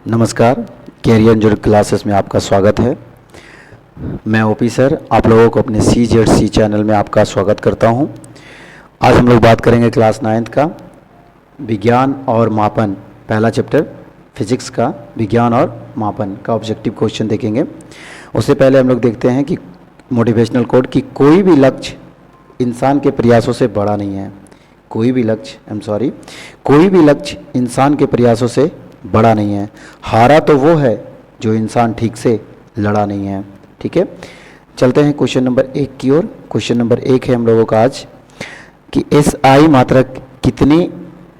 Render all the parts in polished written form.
नमस्कार, career angel classes में आपका स्वागत है। मैं ओपी सर आप लोगों को अपने CZC चैनल में आपका स्वागत करता हूं। आज हम लोग बात करेंगे क्लास 9th का विज्ञान और मापन, पहला चैप्टर फिजिक्स का विज्ञान और मापन का ऑब्जेक्टिव क्वेश्चन देखेंगे। उससे पहले हम लोग देखते हैं कि मोटिवेशनल कोट कि कोई भी लक्ष्य इंसान के प्रयासों से बड़ा नहीं है। कोई भी लक्ष्य इंसान के प्रयासों से बड़ा नहीं है। हारा तो वो है जो इंसान ठीक से लड़ा नहीं है। ठीक है, चलते हैं क्वेश्चन नंबर 1 की ओर। क्वेश्चन नंबर 1 है हम लोगों का आज कि SI मात्रक कितने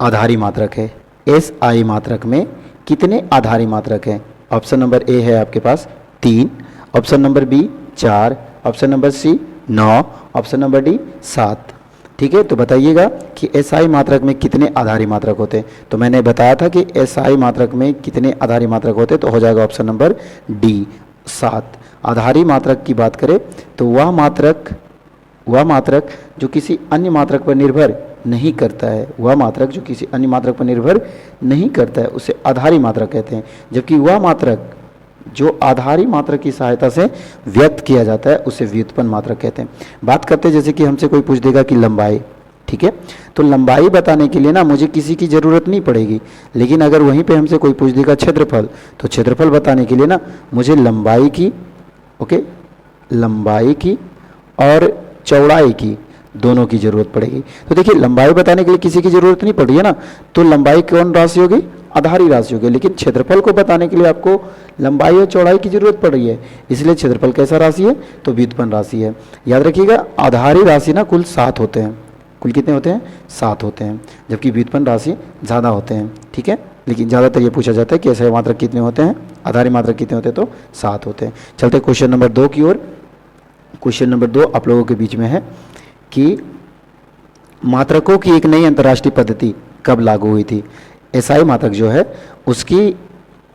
आधारी मात्रक है। SI मात्रक में कितने आधारी मात्रक हैं? ऑप्शन नंबर ए है आपके पास 3, option number B 4, option number C 9, option number D 7। ठीक है, तो बताइएगा कि SI मात्रक में कितने आधारी मात्रक होते हैं। तो मैंने बताया था कि SI मात्रक में कितने आधारी मात्रक होते हैं, तो हो जाएगा ऑप्शन नंबर डी 7। आधारी मात्रक की बात करें तो वह मात्रक जो किसी अन्य मात्रक पर निर्भर नहीं करता है, वह मात्रक जो किसी अन्य मात्रक पर निर्भर नहीं करता है उसे आधारी मात्रक कहते हैं। जबकि वह मात्रक जो आधारी मात्रक की सहायता से व्यक्त किया जाता है उसे व्युत्पन्न मात्रक कहते हैं। बात करते हैं जैसे कि हमसे कोई पूछ देगा कि लंबाई, ठीक है, तो लंबाई बताने के लिए ना मुझे किसी की ज़रूरत नहीं पड़ेगी। लेकिन अगर वहीं पे हमसे कोई पूछ देगा क्षेत्रफल, तो क्षेत्रफल बताने के लिए ना मुझे लंबाई की और चौड़ाई की दोनों की ज़रूरत पड़ेगी। तो देखिए, लंबाई बताने के लिए किसी की ज़रूरत नहीं पड़ रही है ना, तो लंबाई कौन राशि होगी? आधारी राशि होगी। लेकिन क्षेत्रफल को बताने के लिए आपको लंबाई और चौड़ाई की जरूरत पड़ रही है, इसलिए क्षेत्रफल कैसा राशि है? तो व्युत्पन्न राशि है। याद रखिएगा, आधारी राशि ना कुल 7 होते हैं। कुल कितने होते हैं? 7 होते हैं, जबकि व्युत्पन्न राशि ज़्यादा होते हैं। ठीक है, लेकिन ज़्यादातर ये पूछा जाता है कि ऐसे मात्रक कितने होते हैं, आधारी मात्रक कितने होते हैं, तो 7 होते हैं। चलते क्वेश्चन नंबर 2 की ओर। क्वेश्चन नंबर 2 आप लोगों के बीच में है कि मात्रकों की एक नई अंतर्राष्ट्रीय पद्धति कब लागू हुई थी। SI मात्रक जो है उसकी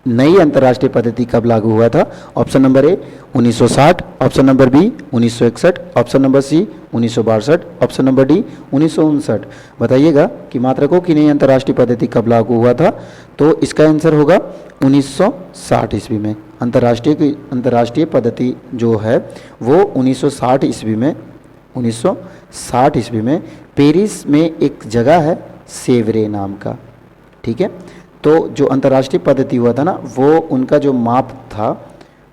नई अंतर्राष्ट्रीय पद्धति कब लागू हुआ था? Option number A 1960, option number B 1961, option number C 1962, option number D 1959। बताइएगा कि मात्रकों की नई अंतर्राष्ट्रीय पद्धति कब लागू हुआ था। तो इसका आंसर होगा 1960 ईस्वी में। अंतर्राष्ट्रीय पद्धति जो है वो 1960 ईस्वी में पेरिस में एक जगह है सेवरे नाम का। ठीक है, तो जो अंतर्राष्ट्रीय पद्धति हुआ था ना, वो उनका जो माप था,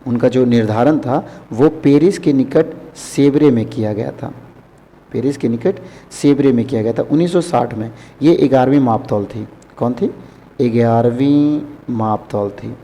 उनका जो निर्धारण था वो पेरिस के निकट सेवरे में किया गया था। पेरिस के निकट सेवरे में किया गया था 1960 में। ये 11वीं मापतौल थी। कौन थी? 11वीं मापतौल थी।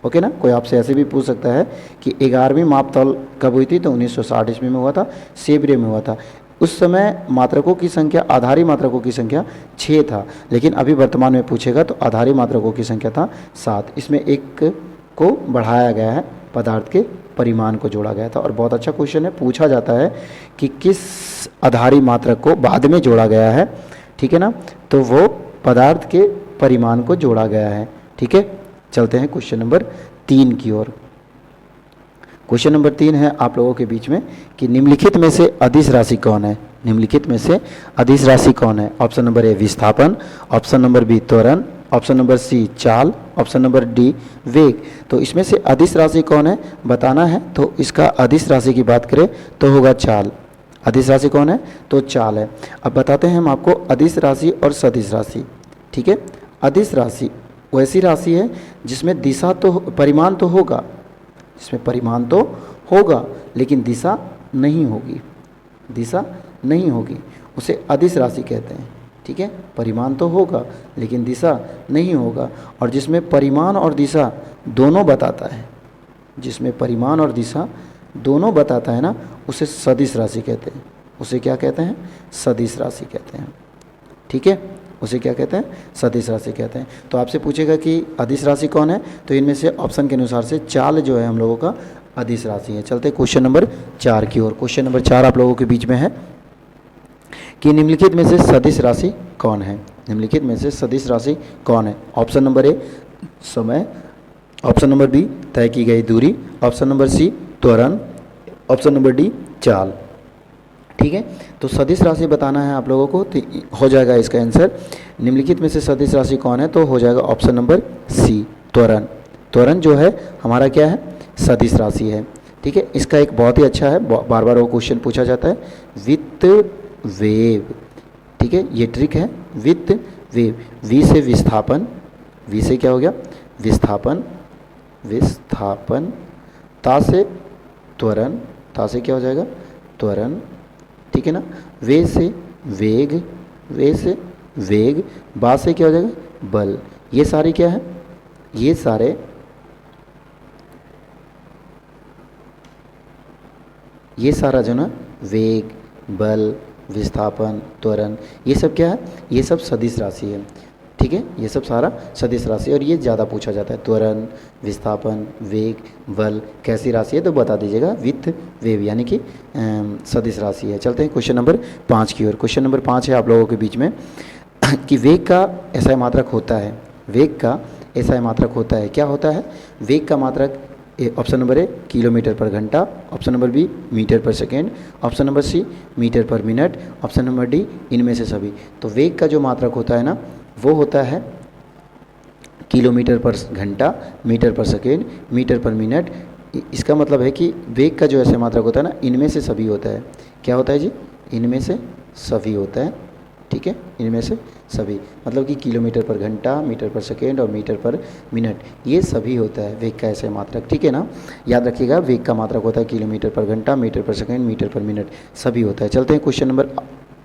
ओके ना, कोई आपसे ऐसे भी पूछ सकता है कि 11वीं मापतौल कब हुई थी, तो 1960 ईस्वी में हुआ था, सेवरे में हुआ था। उस समय मात्रकों की संख्या, आधारी मात्रकों की संख्या 6 था, लेकिन अभी वर्तमान में पूछेगा तो आधारी मात्रकों की संख्या था 7। इसमें एक को बढ़ाया गया है, पदार्थ के परिमाण को जोड़ा गया था। और बहुत अच्छा क्वेश्चन है, पूछा जाता है कि किस आधारी मात्रक को बाद में जोड़ा गया है। ठीक है ना, तो वो पदार्थ के परिमाण को जोड़ा गया है। ठीक है, चलते हैं क्वेश्चन नंबर 3 की ओर। क्वेश्चन नंबर 3 है आप लोगों के बीच में कि निम्नलिखित में से अदिश राशि कौन है। निम्नलिखित में से अदिश राशि कौन है? ऑप्शन नंबर ए विस्थापन, ऑप्शन नंबर बी त्वरण, ऑप्शन नंबर सी चाल, ऑप्शन नंबर डी वेग। तो इसमें से अदिश राशि कौन है बताना है। तो इसका अदिश राशि की बात करें तो होगा चाल। अदिश राशि कौन है? तो चाल है। अब बताते हैं हम आपको अदिश राशि और सदिश राशि। ठीक है, अदिश राशि वैसी राशि है जिसमें दिशा तो परिमाण तो होगा, इसमें परिमाण तो होगा लेकिन दिशा नहीं होगी, दिशा नहीं होगी, उसे अदिश राशि कहते हैं। ठीक है, परिमाण तो होगा लेकिन दिशा नहीं होगा। और जिसमें परिमाण और दिशा दोनों बताता है, जिसमें परिमाण और दिशा दोनों बताता है ना, उसे सदिश राशि कहते हैं। उसे क्या कहते हैं? सदिश राशि कहते हैं। ठीक है, उसे क्या कहते हैं? सदिश राशि कहते हैं। तो आपसे पूछेगा कि अदिश राशि कौन है, तो इनमें से ऑप्शन के अनुसार से चाल जो है हम लोगों का अदिश राशि है। चलते क्वेश्चन नंबर 4 की ओर। क्वेश्चन नंबर 4 आप लोगों के बीच में है कि निम्नलिखित में से सदिश राशि कौन है। निम्नलिखित में से सदिश राशि कौन है? ऑप्शन नंबर ए समय, ऑप्शन नंबर बी तय की गई दूरी, ऑप्शन नंबर सी त्वरण, ऑप्शन नंबर डी चाल। ठीक है, तो सदिश राशि बताना है आप लोगों को, तो हो जाएगा इसका आंसर निम्नलिखित में से सदिश राशि कौन है, तो हो जाएगा ऑप्शन नंबर सी त्वरण। त्वरण जो है हमारा क्या है, सदिश राशि है। ठीक है, इसका एक बहुत ही अच्छा है, बार बार वो क्वेश्चन पूछा जाता है, वित्त वेव। ठीक है, ये ट्रिक है, वित्त वेव। वी से विस्थापन, वी से क्या हो गया, विस्थापन, विस्थापन, ता से त्वरण, ता से क्या हो जाएगा, त्वरण। ठीक है ना, वे से वेग, वे से वेग, बा से क्या हो जाएगा, बल। ये सारे क्या है, ये सारे, ये सारा जो ना वेग, बल, विस्थापन, त्वरण, ये सब क्या है, ये सब सदिश राशि है। ठीक है, ये सब सारा सदिश राशि, और ये ज़्यादा पूछा जाता है। त्वरण, विस्थापन, वेग, बल कैसी राशि है, तो बता दीजिएगा, वित्त वेव, यानी कि सदिश राशि है। चलते हैं क्वेश्चन नंबर 5 की ओर। क्वेश्चन नंबर 5 है आप लोगों के बीच में कि वेग का ऐसा मात्रक होता है, वेग का ऐसा मात्रक होता है, क्या होता है वेग का मात्रक। ऑप्शन नंबर ए किलोमीटर पर घंटा, ऑप्शन नंबर बी मीटर पर second, option number C metre पर मिनट, ऑप्शन नंबर डी इनमें से सभी। तो वेग का जो मात्रक होता है ना, वो होता है किलोमीटर पर घंटा, मीटर पर सेकेंड, मीटर पर मिनट। इसका मतलब है कि वेग का जो ऐसे मात्रक होता है ना, इनमें से सभी होता है। क्या होता है जी, इनमें से सभी होता है। ठीक है, इनमें से सभी, मतलब कि किलोमीटर पर घंटा, मीटर पर सेकेंड और मीटर पर मिनट, ये सभी होता है वेग का ऐसे मात्रक। ठीक है ना, याद रखिएगा, वेग का मात्रक होता है किलोमीटर पर घंटा, मीटर पर सेकेंड, मीटर पर मिनट, सभी होता है। चलते हैं क्वेश्चन नंबर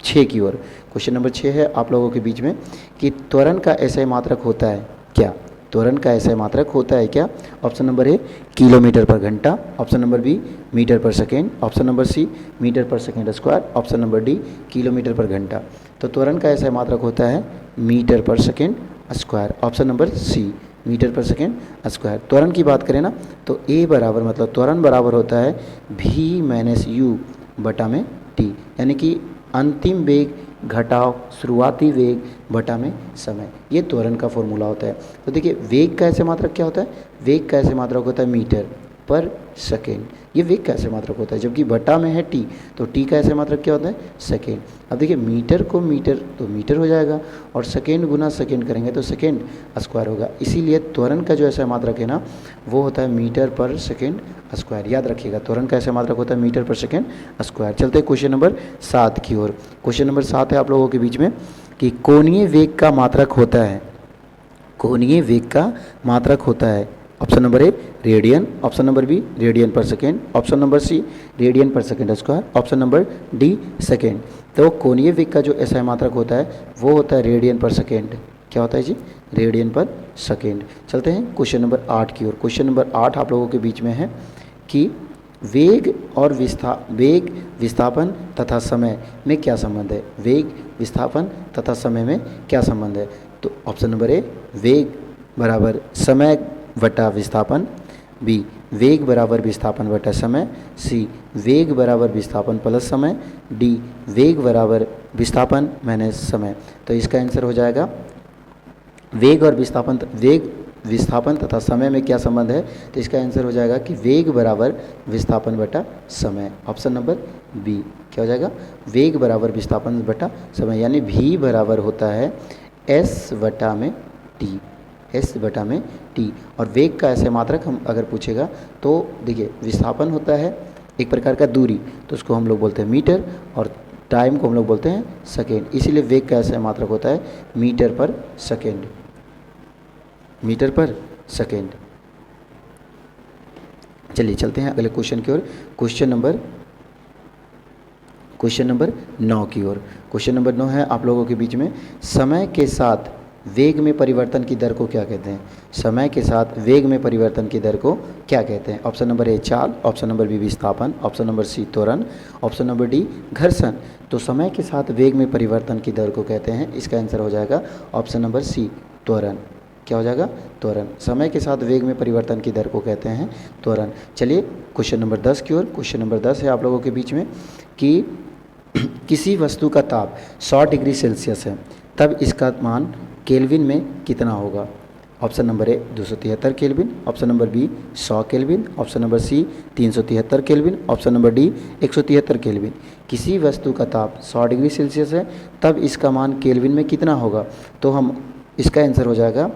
6 की ओर। क्वेश्चन नंबर 6 है आप लोगों के बीच में कि त्वरण का ऐसे मात्रक होता है क्या, त्वरण का ऐसे मात्रक होता है क्या। ऑप्शन नंबर ए किलोमीटर पर घंटा, ऑप्शन नंबर बी मीटर पर second, option number C metre पर second square, option number D kilometre पर घंटा। तो त्वरण का ऐसा मात्रक होता है मीटर पर second square, option number C metre पर सेकेंड स्क्वायर। त्वरण की बात करें ना, तो ए बराबर, मतलब त्वरण बराबर होता है भी माइनस यू बटा में टी, यानी कि अंतिम वेग घटाव शुरुआती वेग बटा में समय, ये त्वरण का फॉर्मूला होता है। तो देखिए, वेग का ऐसे मात्रक क्या होता है, वेग का ऐसे मात्रक होता है मीटर पर सेकेंड, ये वेग का ऐसे मात्रक होता है। जबकि बटा में है टी, तो टी का ऐसे मात्रक क्या होता है, सेकेंड। अब देखिए, मीटर को मीटर तो मीटर हो जाएगा, और सेकेंड गुना सेकेंड करेंगे तो सेकेंड स्क्वायर होगा। इसीलिए त्वरण का जो ऐसा मात्रक है ना, वो होता है मीटर पर सेकेंड स्क्वायर। याद रखिएगा, त्वरण का ऐसा मात्रक होता है मीटर पर सेकेंड स्क्वायर। चलते हैं क्वेश्चन नंबर 7 की ओर। क्वेश्चन नंबर 7 है आप लोगों के बीच में कि कोणीय वेग का मात्रक होता है, कोणीय वेग का मात्रक होता है। Option number A radian, option number B radian पर second, option number C radian पर second square, option number D second. तो कोणीय वेग का जो ऐसा मात्रक होता है, वो होता है रेडियन पर सेकेंड। क्या होता है जी, रेडियन पर सेकेंड। चलते हैं क्वेश्चन नंबर 8 की ओर। क्वेश्चन नंबर 8 आप लोगों के बीच में है कि वेग और वेग, विस्थापन तथा समय में क्या संबंध है, वेग, विस्थापन तथा समय में क्या संबंध है। तो ऑप्शन नंबर ए वेग बराबर समय बटा विस्थापन, बी वेग बराबर विस्थापन बटा समय, सी वेग बराबर विस्थापन प्लस समय, डी वेग बराबर विस्थापन माइनस समय। तो इसका आंसर हो जाएगा वेग और विस्थापन, वेग, विस्थापन तथा समय में क्या संबंध है, तो इसका आंसर हो जाएगा कि वेग बराबर विस्थापन बटा समय। ऑप्शन नंबर बी क्या हो जाएगा, वेग बराबर विस्थापन बटा समय, यानी भी बराबर होता है एस बटा में टी, एस बटा में टी। और वेग का ऐसे मात्रक हम अगर पूछेगा तो देखिए, विस्थापन होता है एक प्रकार का दूरी, तो उसको हम लोग बोलते हैं मीटर, और टाइम को हम लोग बोलते हैं सेकेंड। इसीलिए वेग का ऐसा मात्रक होता है मीटर पर सेकेंड, मीटर पर सेकेंड। चलिए चलते हैं अगले क्वेश्चन की ओर। क्वेश्चन नंबर 9 की ओर। क्वेश्चन नंबर 9 है आप लोगों के बीच में, समय के साथ वेग में परिवर्तन की दर को क्या कहते हैं, समय के साथ वेग में परिवर्तन की दर को क्या कहते हैं। ऑप्शन नंबर ए चाल, ऑप्शन नंबर बी विस्थापन, ऑप्शन नंबर सी त्वरण, ऑप्शन नंबर डी घर्षण। तो समय के साथ वेग में परिवर्तन की दर को कहते हैं, इसका आंसर हो जाएगा ऑप्शन नंबर सी त्वरण। क्या हो जाएगा, त्वरण। समय के साथ वेग में परिवर्तन की दर को कहते हैं त्वरण। चलिए क्वेश्चन नंबर 10 की ओर। क्वेश्चन नंबर 10 है आप लोगों के बीच में कि किसी वस्तु का ताप 100 डिग्री सेल्सियस है, तब इसका मान केल्विन में कितना होगा। Option number A 273 kelvin, option number B 100 kelvin, option number C 373 kelvin, option number D 173 kelvin. किसी वस्तु का ताप 100 डिग्री सेल्सियस है, तब इसका मान केल्विन में कितना होगा। तो हम, इसका आंसर हो जाएगा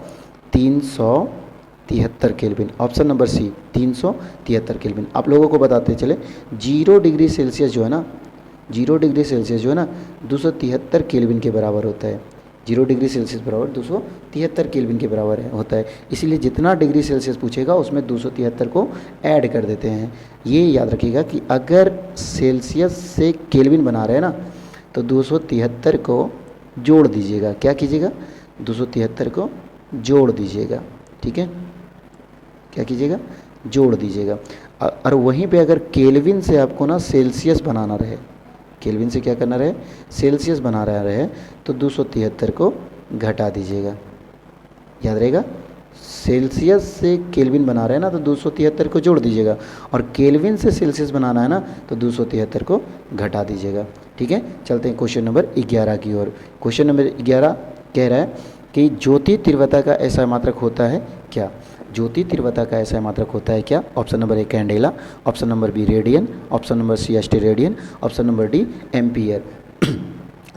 373 kelvin. Option number C 373 kelvin. आप लोगों को बताते चले 0 डिग्री सेल्सियस जो है ना, 0 डिग्री सेल्सियस जो है ना 273 केल्विन के बराबर होता है। 0 डिग्री सेल्सियस बराबर 273 केल्विन के बराबर होता है। इसीलिए जितना डिग्री सेल्सियस पूछेगा उसमें 273 को ऐड कर देते हैं। ये याद रखिएगा कि अगर सेल्सियस से केल्विन बना रहे हैं ना तो 273 को जोड़ दीजिएगा। क्या कीजिएगा? 273 को जोड़ दीजिएगा। ठीक है, क्या कीजिएगा? जोड़ दीजिएगा। और वहीं पे अगर केल्विन से आपको ना सेल्सियस बनाना रहे, केल्विन से क्या करना रहे? सेल्सियस बना रहे तो 273 को घटा दीजिएगा। याद रहेगा, सेल्सियस से केल्विन बना रहे हैं ना तो 273 को जोड़ दीजिएगा, और केल्विन से सेल्सियस बनाना है ना तो 273 को घटा दीजिएगा। ठीक है, चलते हैं क्वेश्चन नंबर 11 की ओर। क्वेश्चन नंबर 11 कह रहा है कि ज्योति तीव्रता का ऐसा मात्रक होता है क्या? ज्योति तीव्रता का ऐसा मात्रक होता है क्या? Option number A candela, option number B radian, option number C steradian, option number D ampere.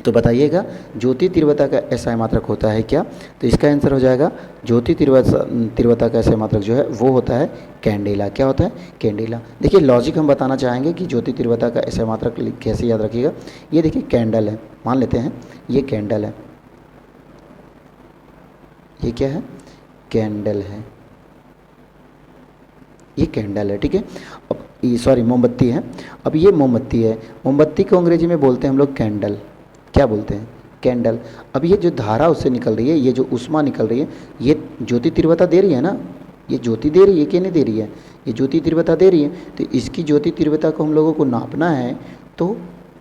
तो बताइएगा ज्योति तीव्रता का ऐसा मात्रक होता है क्या? तो इसका आंसर हो जाएगा ज्योति तीव्रता का ऐसा मात्रक जो है वो होता है कैंडेला। क्या होता है? कैंडेला। देखिए लॉजिक हम बताना चाहेंगे कि ज्योति तीव्रता का ऐसा मात्रक कैसे याद रखिएगा। ये देखिए कैंडल है, मान लेते हैं ये कैंडल है, ये क्या है? कैंडल है, ये कैंडल है। ठीक है, अब ये सॉरी मोमबत्ती है। अब ये मोमबत्ती है, मोमबत्ती को अंग्रेजी में बोलते हैं हम लोग कैंडल। क्या बोलते हैं? कैंडल। अब ये जो धारा उससे निकल रही है, ये जो ऊष्मा निकल रही है, ये ज्योति तीव्रता दे रही है ना, ये ज्योति दे रही है कि नहीं दे रही है? ये ज्योति तीव्रता दे रही है। तो इसकी ज्योति तीव्रता को हम लोगों को नापना है तो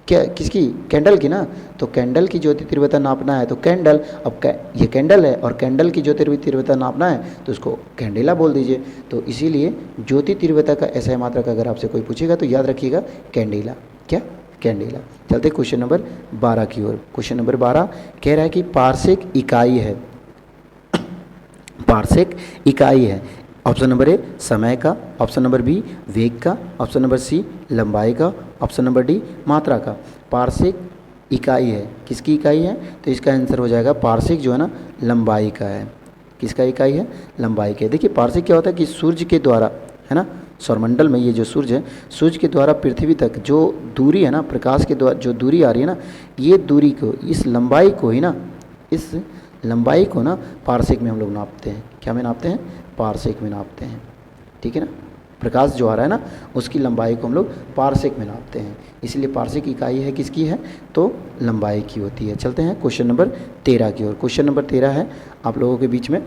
क्या, किसकी? कैंडल की ना। तो कैंडल की ज्योति तीव्रता नापना है तो कैंडल, अब ये कैंडल है और कैंडल की ज्योति तीव्रता नापना है तो उसको कैंडेला बोल दीजिए। तो इसीलिए ज्योति तीव्रता का ऐसा मात्रक अगर आपसे कोई पूछेगा तो याद रखिएगा कैंडेला। क्या? कैंडेला। चलते क्वेश्चन नंबर 12 की ओर। क्वेश्चन नंबर 12 कह रहा है कि पार्सेक इकाई है, पार्सेक इकाई है। ऑप्शन नंबर ए समय का, ऑप्शन नंबर बी वेग का, ऑप्शन नंबर सी लंबाई का, ऑप्शन नंबर डी मात्रा का। पार्सेक इकाई है, किसकी इकाई है? तो इसका आंसर हो जाएगा पार्सेक जो है ना लंबाई का है। किसका इकाई है? लंबाई का है। देखिए पार्सेक क्या होता है कि सूर्य के द्वारा, है ना, सौरमंडल में ये जो सूर्य है, सूर्य के द्वारा पृथ्वी तक जो दूरी है ना, प्रकाश के द्वारा जो दूरी आ रही है ना, ये दूरी को, इस लंबाई को ही ना, इस लंबाई को ना पार्सेक में हम लोग नापते हैं। क्या में नापते हैं? पार्सेक में नापते हैं। ठीक है ना, प्रकाश जो आ रहा है ना उसकी लंबाई को हम लोग पार्सेक में नापते हैं। इसलिए पार्सेक इकाई है किसकी है? तो लंबाई की होती है। चलते हैं क्वेश्चन नंबर 13 की ओर। क्वेश्चन नंबर 13 है आप लोगों के बीच में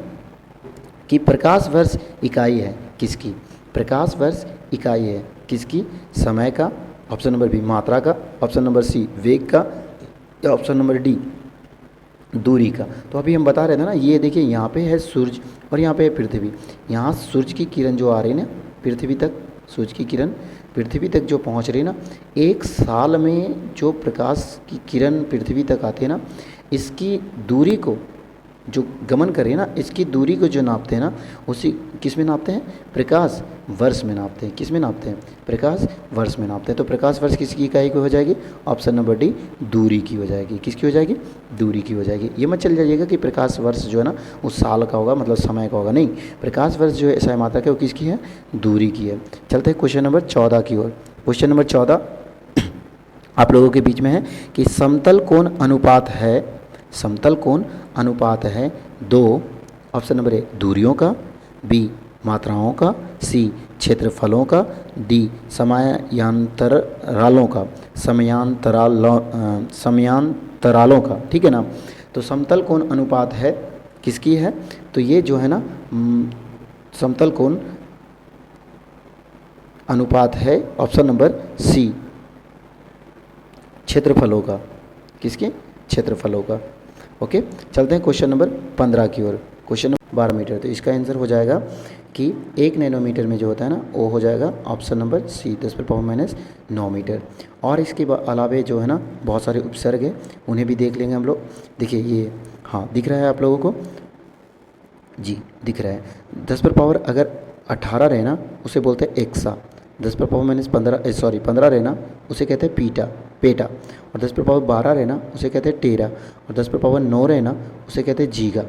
कि प्रकाश वर्ष इकाई है किसकी? प्रकाश वर्ष इकाई है किसकी? समय का, ऑप्शन नंबर बी मात्रा का, ऑप्शन नंबर सी वेग का, या ऑप्शन नंबर डी दूरी का। तो अभी हम बता रहे थे ना, ये देखिए यहाँ पे है सूर्य और यहाँ पे है पृथ्वी। यहाँ सूर्य की किरण जो आ रही है ना पृथ्वी तक, सूर्य की किरण पृथ्वी तक जो पहुँच रही है ना, एक साल में जो प्रकाश की किरण पृथ्वी तक आती है ना, इसकी दूरी को जो गमन कर रही है ना, इसकी दूरी को जो नापते हैं ना, उसी किस में नापते हैं? प्रकाश वर्ष में नापते हैं। किस में नापते हैं? प्रकाश वर्ष में नापते हैं। तो प्रकाश वर्ष किसकी इकाई की हो जाएगी? ऑप्शन नंबर डी दूरी की हो जाएगी। किसकी हो जाएगी? दूरी की हो जाएगी। ये मत चल जाइएगा कि प्रकाश वर्ष जो है ना वो साल का होगा, मतलब समय का होगा, नहीं। प्रकाश वर्ष जो है ऐसा मात्रक है वो किसकी है? दूरी की है। चलते हैं क्वेश्चन नंबर 14 की ओर। क्वेश्चन नंबर 14 आप लोगों के बीच में है कि समतल कोण अनुपात है, समतल कोण अनुपात है 2, ऑप्शन नंबर ए दूरियों का, बी मात्राओं का, सी क्षेत्रफलों का, डी समयांतरालों का, समयांतरालों का। ठीक है ना। तो समतल कोण अनुपात है किसकी है? तो ये जो है ना समतल कोण अनुपात है ऑप्शन नंबर सी क्षेत्रफलों का। किसके? क्षेत्रफलों का। ओके, चलते हैं क्वेश्चन नंबर 15 की ओर। Question number 12 metre. तो इसका आंसर हो जाएगा कि 1 नैनोमीटर में जो होता है ना वो हो जाएगा ऑप्शन नंबर सी 10⁻⁹ मीटर। और इसके अलावे जो है ना बहुत सारे उपसर्ग है, उन्हें भी देख लेंगे हम लोग। देखिए ये, हाँ दिख रहा है आप लोगों को? जी दिख रहा है। 10 अगर 18 रहे ना उसे बोलते हैं एक्सा, 10⁻15 रहना उसे कहते हैं पीटा, पेटा, और 10⁻12 रहना उसे कहते हैं टेरा, और 10⁻9 रहना उसे कहते हैं जीगा।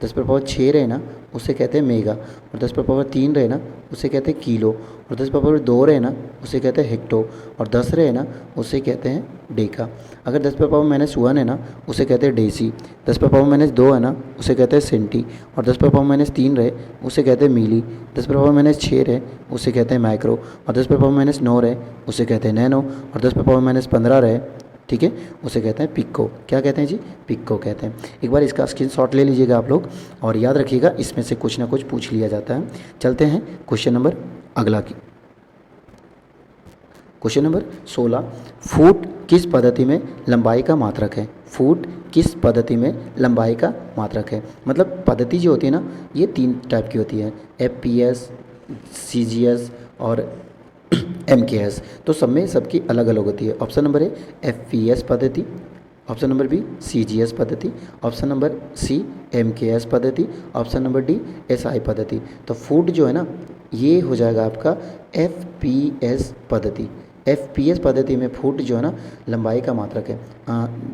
10 पर पावर 6 रहे ना उसे कहते हैं मेगा, और 10 पर पावर 3 रहे ना उसे कहते हैं किलो, और 10 पर पावर 2 रहे ना उसे कहते हैं हेक्टो, और 10 रहे ना उसे कहते हैं डेका। अगर 10 पर पावर -1 है ना उसे कहते हैं डेसी, 10 पर पावर -2 है ना उसे कहते हैं सेंटी, और 10 पर पावर -3 रहे उसे कहते हैं मिली, 10 पर पावर -6 रहे उसे कहते हैं माइक्रो, और 10 पर पावर -9 रहे उसे कहते हैं नैनो, और 10 पर पावर -15 रहे, ठीक है, उसे कहते हैं पिक्को। क्या कहते हैं जी? पिक्को कहते हैं। एक बार इसका स्क्रीनशॉट ले लीजिएगा आप लोग, और याद रखिएगा इसमें से कुछ ना कुछ पूछ लिया जाता है। चलते हैं क्वेश्चन नंबर अगला की। क्वेश्चन नंबर 16, फुट किस पद्धति में लंबाई का मात्रक है? फुट किस पद्धति में लंबाई का मात्रक है? मतलब पद्धति जो होती है ना ये 3 टाइप की होती है, FPS, CGS और MKS। तो सब में सबकी अलग अलग होती है। ऑप्शन नंबर ए FPS पद्धति, ऑप्शन नंबर बी CGS पद्धति, ऑप्शन नंबर सी MKS पद्धति, ऑप्शन नंबर डी SI पद्धति। तो फुट जो है ना ये हो जाएगा आपका FPS पद्धति। FPS पद्धति में फुट जो है ना लंबाई का मात्रक है।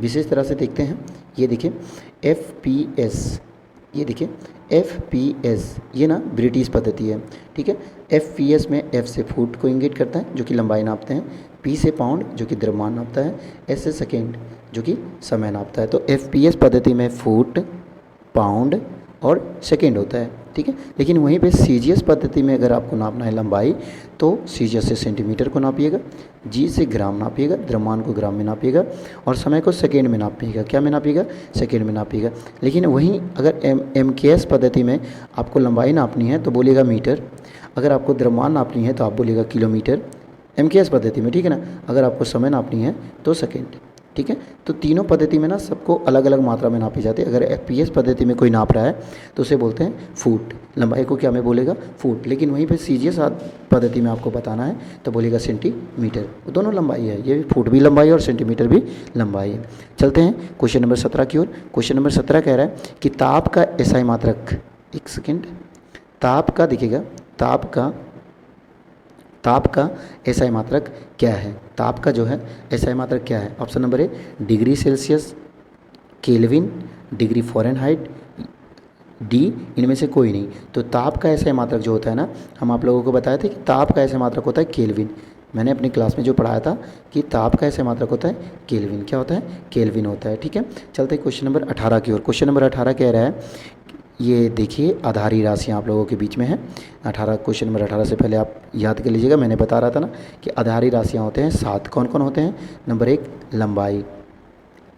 विशेष तरह से देखते हैं, ये देखिए FPS, ये देखिए FPS ये ना ब्रिटिश पद्धति है, ठीक है। FPS में F से फुट को इंगित करता है जो कि लंबाई नापते हैं, P से पाउंड जो कि द्रव्यमान नापता है, S से सेकेंड जो कि समय नापता है। तो FPS पद्धति में फुट, पाउंड और सेकेंड होता है, ठीक है। लेकिन वहीं पे CGS पद्धति में अगर आपको नापना है लंबाई तो CGS से सेंटीमीटर को नापिएगा, G से ग्राम नापिएगा, द्रव्यमान को ग्राम में नापिएगा, और समय को सेकेंड में नापिएगा। क्या में नापिएगा? सेकेंड में नापिएगा। लेकिन वहीं अगर MKS पद्धति में आपको लंबाई नापनी है तो बोलिएगा मीटर, अगर आपको द्रव्यमान नापनी है तो आप बोलिएगा किलोमीटर, MKS पद्धति में, ठीक है ना। अगर आपको समय नापनी है तो सेकेंड, ठीक है। तो तीनों पद्धति में ना सबको अलग अलग मात्रा में नापी जाती है। अगर FPS पद्धति में कोई नाप रहा है तो उसे बोलते हैं फुट, लंबाई को क्या में बोलेगा? फुट। लेकिन वहीं पे CGS पद्धति में आपको बताना है तो बोलेगा सेंटीमीटर। वो दोनों लंबाई है, ये फुट भी लंबाई है और सेंटीमीटर भी लंबाई है। चलते हैं क्वेश्चन नंबर 17 की ओर। क्वेश्चन नंबर 17 कह रहा है कि ताप का SI मात्रक, एक सेकेंड, ताप का दिखेगा, ताप का SI मात्रक क्या है? ताप का जो है SI मात्रक क्या है? ऑप्शन नंबर ए degree Celsius, kelvin, degree Fahrenheit, D इनमें से कोई नहीं। तो ताप का SI मात्रक जो होता है ना, हम आप लोगों को बताए थे कि ताप का SI मात्रक होता है केल्विन। मैंने अपनी क्लास में जो पढ़ाया था कि ताप का SI मात्रक होता है केल्विन। क्या होता है? केल्विन होता है, ठीक है। चलते हैं क्वेश्चन नंबर 18 की ओर। क्वेश्चन नंबर 18 कह रहा है, ये देखिए आधारी राशियाँ आप लोगों के बीच में है। 18 क्वेश्चन नंबर 18 से पहले आप याद कर लीजिएगा, मैंने बता रहा था ना कि आधारी राशियाँ होते हैं 7। कौन कौन होते हैं? नंबर 1 लंबाई,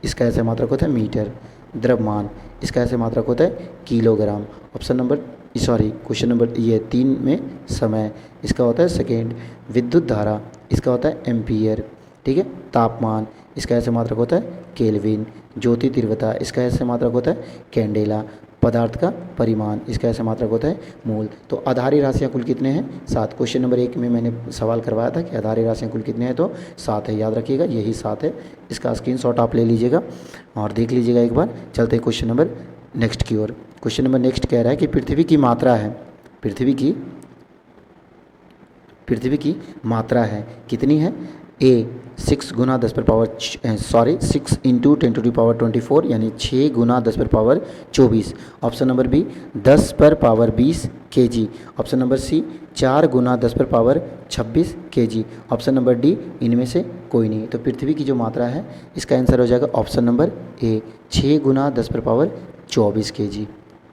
इसका SI मात्रक होता है मीटर। द्रव्यमान, इसका SI मात्रक होता है kilogram. Option number question number ये 3 में समय, इसका होता है सेकेंड। विद्युत धारा, इसका होता है एम्पियर, ठीक है। तापमान, इसका SI मात्रक होता है केल्विन। ज्योति तीव्रता, इसका SI मात्रक होता है कैंडेला। पदार्थ का परिमाण, इसका SI मात्रक होता है मोल। तो आधारी राशियाँ कुल कितने हैं? 7। क्वेश्चन नंबर 1 में मैंने सवाल करवाया था कि आधारी राशियाँ कुल कितने हैं, तो 7 है। याद रखिएगा यही 7 है। इसका स्क्रीनशॉट आप ले लीजिएगा और देख लीजिएगा एक बार। चलते हैं क्वेश्चन नंबर नेक्स्ट की ओर। क्वेश्चन नंबर नेक्स्ट कह रहा है कि पृथ्वी की मात्रा है, पृथ्वी की मात्रा है कितनी है? A 6 गुना 10 पर पावर 6 इंटू 10⁻24 यानी 6 गुना 10 पर पावर 24। ऑप्शन नंबर बी 10 पर power 20 kg। Option number C 4 गुना 10 पर power 26 kg। Option number D इनमें से कोई नहीं। तो पृथ्वी की जो मात्रा है इसका आंसर हो जाएगा ऑप्शन नंबर ए 6 गुना 10 पर पावर 24 kg।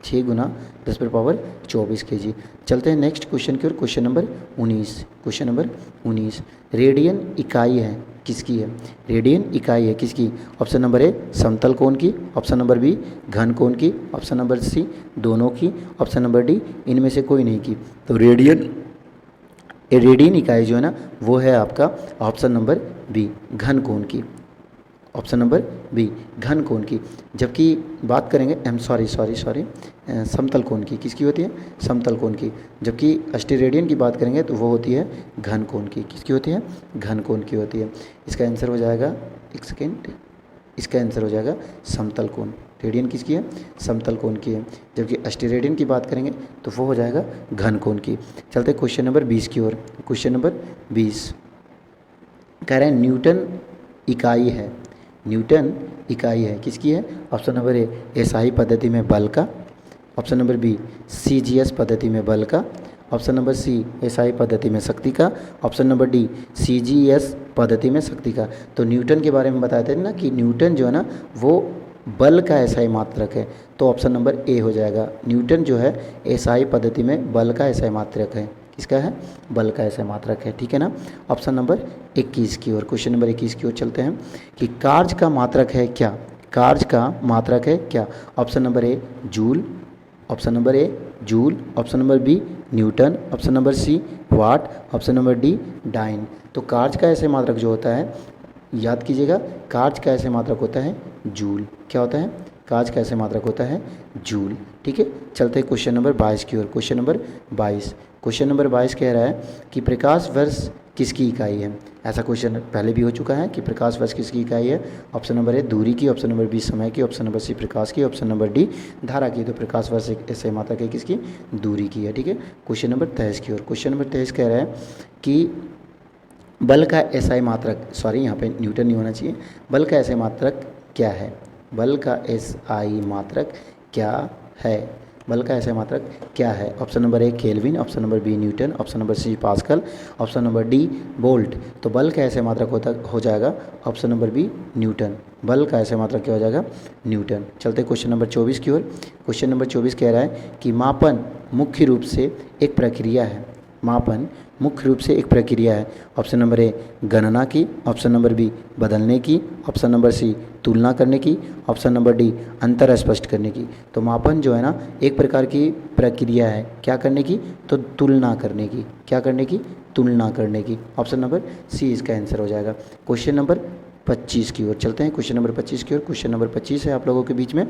6 गुना 10 पर पावर 24 kg। चलते हैं नेक्स्ट क्वेश्चन की ओर। Question number 19। Question number 19, radian इकाई है किसकी है? रेडियन इकाई है किसकी? ऑप्शन नंबर ए समतल कोण की, ऑप्शन नंबर बी घन कोण की, ऑप्शन नंबर सी दोनों की, ऑप्शन नंबर डी इनमें से कोई नहीं की। तो रेडियन इकाई जो है ना वो है आपका ऑप्शन नंबर बी घन कोण की, ऑप्शन नंबर बी घन कोण की। जबकि बात करेंगे समतल कोण की, किसकी होती है? समतल कोण की। जबकि अस्टेरेडियन की बात करेंगे तो वो होती है घन कोण की। किसकी होती है? घन कोण की होती है। इसका आंसर हो जाएगा, एक सेकेंड, इसका आंसर हो जाएगा समतल कोण। रेडियन किसकी है? समतल कोण की है। जबकि अस्टेरेडियन की बात करेंगे तो वो हो जाएगा घन कोण की। चलते क्वेश्चन नंबर 20 की ओर। क्वेश्चन नंबर 20 कह रहे हैं न्यूटन इकाई है, न्यूटन इकाई है किसकी है? ऑप्शन नंबर ए SI पद्धति में बल का, ऑप्शन नंबर बी CGS पद्धति में बल का, ऑप्शन नंबर सी SI पद्धति में शक्ति का, ऑप्शन नंबर डी CGS पद्धति में शक्ति का। तो न्यूटन के बारे में बताए थे ना कि न्यूटन जो है ना वो बल का SI मात्रक है, तो ऑप्शन नंबर ए हो जाएगा। न्यूटन जो है SI पद्धति में बल का SI मात्रक है। किसका है? बल का SI मात्रक है, ठीक है ना। ऑप्शन नंबर 21 की ओर, क्वेश्चन नंबर 21 की ओर चलते हैं कि कार्य का मात्रक है क्या? कार्य का मात्रक है क्या? Option number A joule, option number A joule, option number B newton, option number C watt, option number D dyne. तो कार्य का SI मात्रक जो होता है, याद कीजिएगा, कार्य का SI मात्रक होता है जूल। क्या होता है? कार्य का SI मात्रक होता है जूल, ठीक है। चलते हैं क्वेश्चन नंबर 22 की ओर, क्वेश्चन नंबर 22। क्वेश्चन नंबर 22 कह रहा है कि प्रकाश वर्ष किसकी इकाई है? ऐसा क्वेश्चन पहले भी हो चुका है कि प्रकाश वर्ष किसकी इकाई है। ऑप्शन नंबर ए दूरी की, ऑप्शन नंबर बी समय की, ऑप्शन नंबर सी प्रकाश की, ऑप्शन नंबर डी धारा की। तो प्रकाश वर्ष एक SI मात्रक है किसकी? दूरी की है, ठीक है। क्वेश्चन नंबर 23 की ओर, क्वेश्चन नंबर 23 कह रहा है कि बल का SI मात्रक, सॉरी यहाँ पे न्यूटन नहीं होना चाहिए, बल का SI मात्रक क्या है? बल का SI मात्रक क्या है? बल का SI मात्रक क्या है? Option number A kelvin, option number B newton, option number C pascal, option number D volt. तो बल का SI मात्रक हो जाएगा ऑप्शन नंबर बी न्यूटन। बल का SI मात्रक क्या हो जाएगा? न्यूटन। चलते क्वेश्चन नंबर 24 की ओर, क्वेश्चन नंबर 24 कह रहा है कि मापन मुख्य रूप से एक प्रक्रिया है। मापन मुख्य रूप से एक प्रक्रिया है। ऑप्शन नंबर ए गणना की, ऑप्शन नंबर बी बदलने की, ऑप्शन नंबर सी तुलना करने की, ऑप्शन नंबर डी अंतर स्पष्ट करने की। तो मापन जो है ना एक प्रकार की प्रक्रिया है, क्या करने की? तो तुलना करने की। क्या करने की? तुलना करने की। ऑप्शन नंबर सी इसका आंसर हो जाएगा। क्वेश्चन नंबर 25 की ओर चलते हैं, क्वेश्चन नंबर 25 की ओर। क्वेश्चन नंबर 25 है आप लोगों के बीच में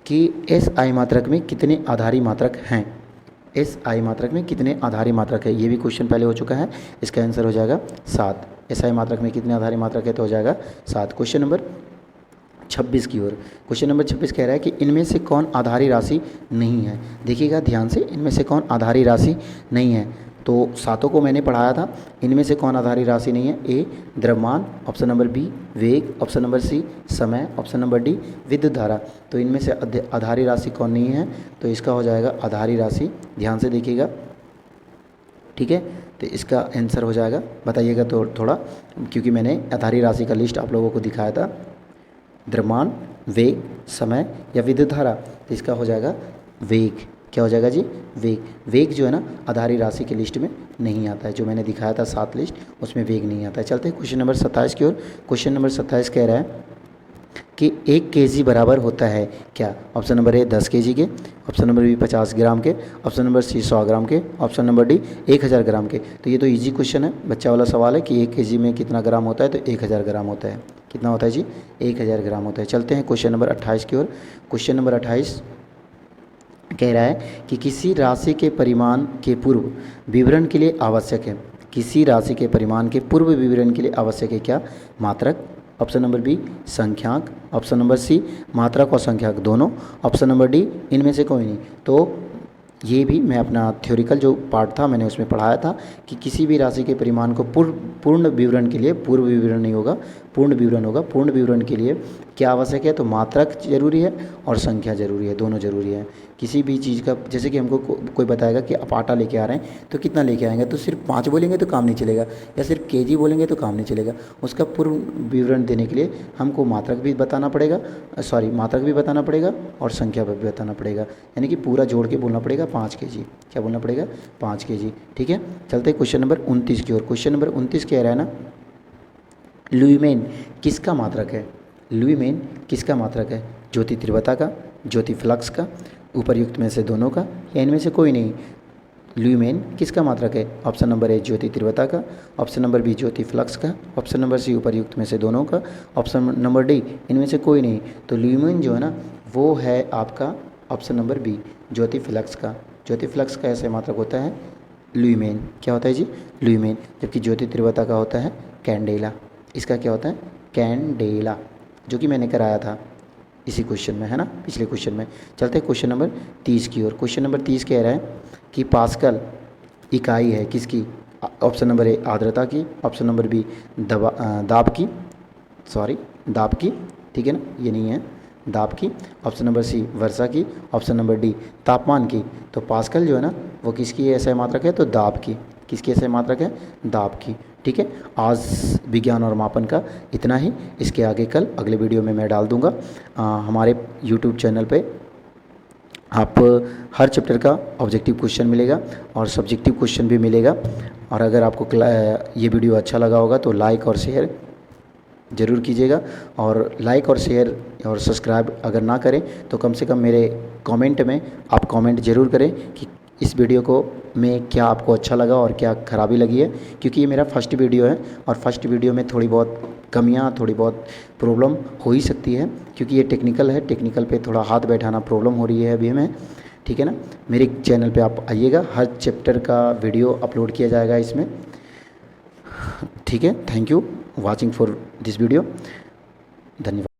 कि SI मात्रक में कितने आधारी मात्रक हैं? SI मात्रक में कितने आधारी मात्रक है? ये भी क्वेश्चन पहले हो चुका है, इसका आंसर हो जाएगा 7। SI मात्रक में कितने आधारी मात्रक है? तो हो जाएगा 7। क्वेश्चन नंबर 26 की ओर, क्वेश्चन नंबर 26 कह रहा है कि इनमें से कौन आधारी राशि नहीं है? देखिएगा ध्यान से, इनमें से कौन आधारी राशि नहीं है? तो सातों को मैंने पढ़ाया था, इनमें से कौन आधारी राशि नहीं है? ए द्रव्यमान, ऑप्शन नंबर बी वेग, ऑप्शन नंबर सी समय, ऑप्शन नंबर डी विद्युत धारा। तो इनमें से आधारी राशि कौन नहीं है? तो इसका हो जाएगा आधारी राशि। ध्यान से देखिएगा, ठीक है। तो इसका आंसर हो जाएगा, बताइएगा तो थोड़ा, क्योंकि मैंने आधारी राशि का लिस्ट आप लोगों को दिखाया था, द्रव्यमान, वेग, समय या विद्युत धारा। तो इसका हो जाएगा वेग। क्या हो जाएगा जी? वेग। वेग जो है ना आधारी राशि की लिस्ट में नहीं आता है, जो मैंने दिखाया था 7 लिस्ट, उसमें वेग नहीं आता है। चलते हैं क्वेश्चन नंबर 27 की ओर। क्वेश्चन नंबर 27 कह रहा है कि 1 kg बराबर होता है क्या? ऑप्शन नंबर ए 10 kg के, ऑप्शन नंबर बी 50 ग्राम के, ऑप्शन नंबर सी 100 ग्राम के, ऑप्शन नंबर डी 1000 ग्राम के। तो ये तो इजी क्वेश्चन है, बच्चा वाला सवाल है कि 1 kg में कितना ग्राम होता है? तो 1000 ग्राम होता है। कितना होता है जी? 1000 ग्राम होता है। चलते हैं क्वेश्चन नंबर 28 की ओर। क्वेश्चन नंबर 28 कह रहा है कि किसी राशि के परिमाण के पूर्व विवरण के लिए आवश्यक है। किसी राशि के परिमाण के पूर्व विवरण के लिए आवश्यक है क्या? मात्रक, ऑप्शन नंबर बी संख्याक, ऑप्शन नंबर सी मात्रक और संख्याक दोनों, ऑप्शन नंबर डी इनमें से कोई नहीं। तो ये भी मैं अपना थ्योरिकल जो पार्ट था मैंने उसमें पढ़ाया था कि किसी भी राशि के परिमाण को पूर्ण विवरण के लिए, पूर्व विवरण नहीं होगा, पूर्ण विवरण होगा। पूर्ण विवरण के लिए क्या आवश्यक है? तो मात्रक जरूरी है और संख्या जरूरी है, दोनों जरूरी है। किसी भी चीज़ का, जैसे कि हमको कोई बताएगा कि आप आटा लेके आ रहे हैं तो कितना लेके आएंगे, तो सिर्फ 5 बोलेंगे तो काम नहीं चलेगा, या सिर्फ kg बोलेंगे तो काम नहीं चलेगा। उसका पूर्ण विवरण देने के लिए हमको मात्रक भी बताना पड़ेगा, मात्रक भी बताना पड़ेगा और संख्या भी बताना पड़ेगा, यानी कि पूरा जोड़ के बोलना पड़ेगा 5 kg। क्या बोलना पड़ेगा? 5 kg, ठीक है। चलते क्वेश्चन नंबर 29 की ओर। क्वेश्चन नंबर 29 कह रहा है ना, ल्यूमेन किसका मात्रक है? ल्यूमेन किसका मात्रक है? ज्योति तीव्रता का, ज्योति फ्लक्स का, उपर्युक्त में से दोनों का, या इनमें से कोई नहीं? ल्यूमेन किसका मात्रक है? ऑप्शन नंबर ए ज्योति तीव्रता का, ऑप्शन नंबर बी ज्योति फ्लक्स का, ऑप्शन नंबर सी उपर्युक्त में से दोनों का, ऑप्शन नंबर डी इनमें से कोई नहीं। तो ल्यूमेन जो है ना वो है आपका ऑप्शन नंबर बी ज्योति फ्लक्स का। ज्योति फ्लक्स का ऐसे मात्रक होता है ल्यूमेन। क्या होता है जी? ल्यूमेन। जबकि ज्योति तीव्रता का होता है कैंडेला। इसका क्या होता है? कैंडेला, जो कि मैंने कराया था इसी क्वेश्चन में, है ना, पिछले क्वेश्चन में। चलते हैं क्वेश्चन नंबर 30 की ओर। क्वेश्चन नंबर 30 कह रहा है कि पास्कल इकाई है किसकी? ऑप्शन नंबर ए आर्द्रता की, ऑप्शन नंबर बी दाब की, ठीक है ना, ये नहीं है। दाब की, ऑप्शन नंबर सी वर्षा की, ऑप्शन नंबर डी तापमान की। तो पास्कल जो है ना वो किसकी एसआई मात्रक है, तो दाब की। किसकी एसआई मात्रक है, दाब की। ठीक है, आज विज्ञान और मापन का इतना ही। इसके आगे कल अगले वीडियो में मैं डाल दूँगा हमारे यूट्यूब चैनल पे। आप हर चैप्टर का ऑब्जेक्टिव क्वेश्चन मिलेगा और सब्जेक्टिव क्वेश्चन भी मिलेगा। और अगर आपको ये वीडियो अच्छा लगा होगा तो लाइक और शेयर ज़रूर कीजिएगा। और लाइक और शेयर और सब्सक्राइब अगर ना करें तो कम से कम मेरे कमेंट में आप कमेंट ज़रूर करें कि इस वीडियो को में क्या आपको अच्छा लगा और क्या खराबी लगी है, क्योंकि ये मेरा फर्स्ट वीडियो है और फर्स्ट वीडियो में थोड़ी बहुत कमियां, थोड़ी बहुत प्रॉब्लम हो ही सकती है, क्योंकि ये टेक्निकल है। टेक्निकल पे थोड़ा हाथ बैठाना प्रॉब्लम हो रही है अभी हमें। ठीक है ना, मेरे चैनल पे आप आइएगा, हर चैप्टर का वीडियो अपलोड किया जाएगा इसमें। ठीक है, thank you watching for this video. धन्यवाद।